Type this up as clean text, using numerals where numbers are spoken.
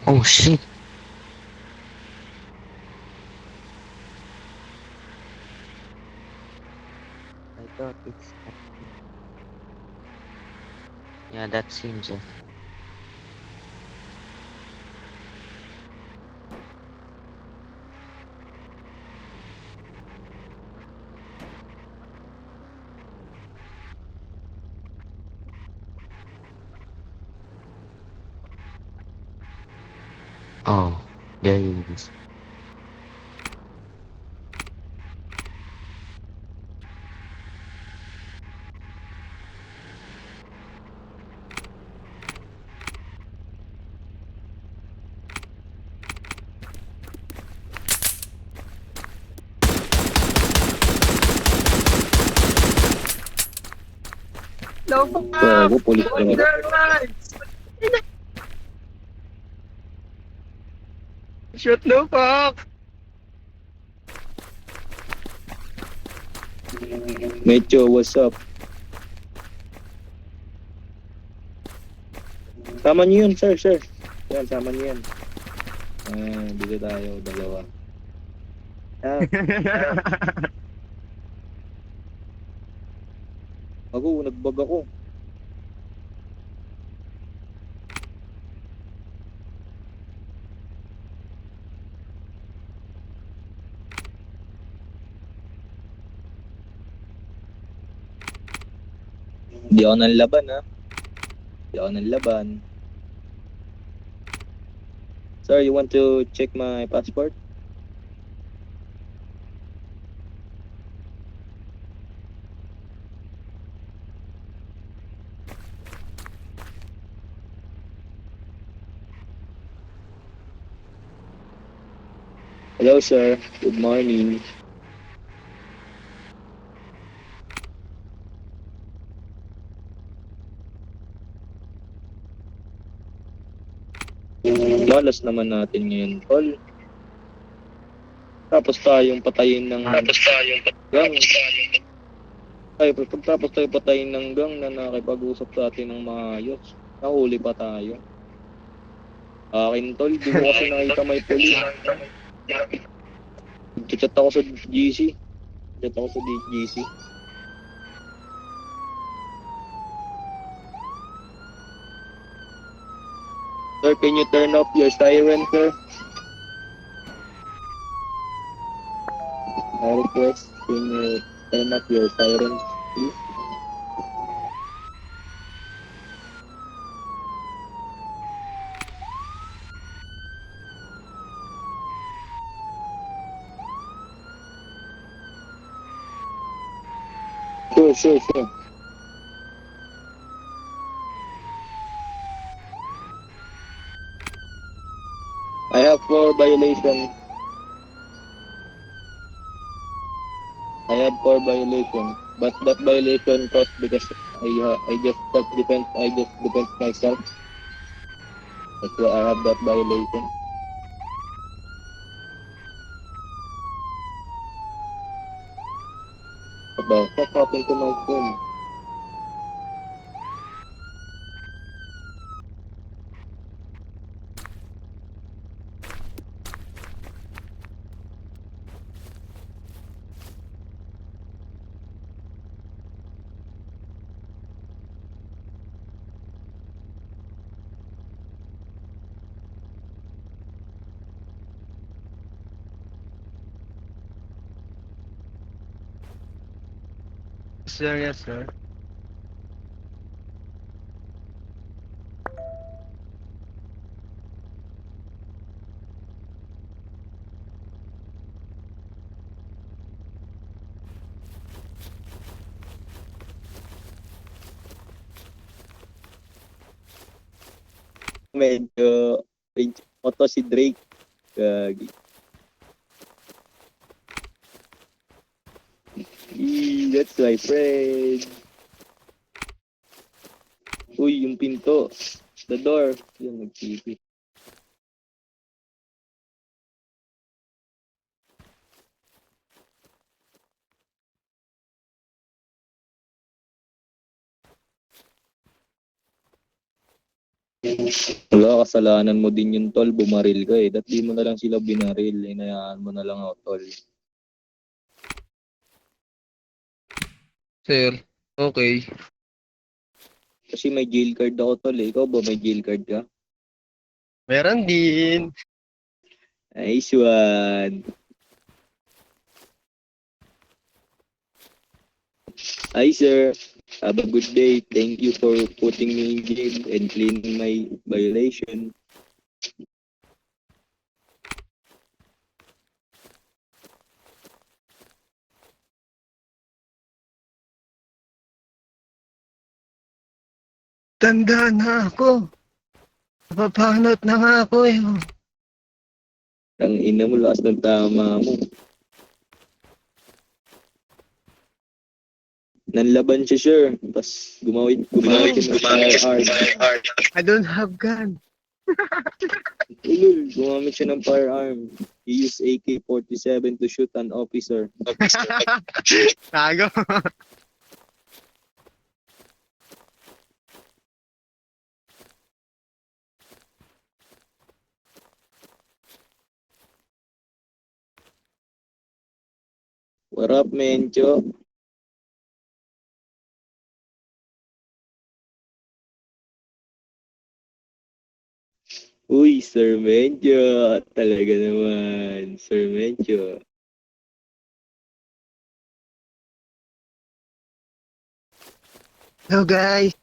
Oh shit. I thought it's Yeah, that seems it. Oh, there it is. No, Gago, pulis ka na. Shoot, no, fuck! Medyo, what's up? Sama niyo yun, sir. Yan, sama niyo yan. Dito tayo, dalawa. Nagbag ako. Di ako ng laban, ha? Di ako ng laban. Sir, you want to check my passport? Hello, sir. Good morning. Malas naman natin ngayon, tol. Tapos tayong patayin ng gang. Pagtapos tayo patayin ng gang na nakipag-usap sa atin ng maayos. Nahuli pa tayo. Akin, tol. Di mo kasi nakita may pulis. Chat ako sa GC. Chat ako sa GC. Sir, can you turn off your siren, sir? I request, can you turn off your siren, please? Sure. I have 4 violations. But that violation caused because I just self-defense. I just defend myself. That's why I have that violation. About what happened to my phone? Sir, yes, sir. Medyo moto si Drake. Gagi. That's my friend. Uy, yung pinto. The door. Yan, nag-TV. Wala, kasalanan mo din yung tol, bumaril ka eh. Di mo na lang sila binaril, inayaan mo na lang ako tol. Sir, okay. Kasi may jail card ako tol eh. Ikaw ba may jail card ka? Meron din. Nice one. Hi sir, have a good day. Thank you for putting me in jail and cleaning my violation. Tanda na ako. Napapanot na nga ako eh. Ang ina mo, lakas ng tama mo. Nanlaban siya sure. Tapos gumamit siya ng firearm. I don't have gun. Ulul, gumamit siya ng firearm. He used AK-47 to shoot an officer. Tago. What up, Mencho? Uy, Sir Mencho. Talaga naman, Sir Mencho. Hello guys.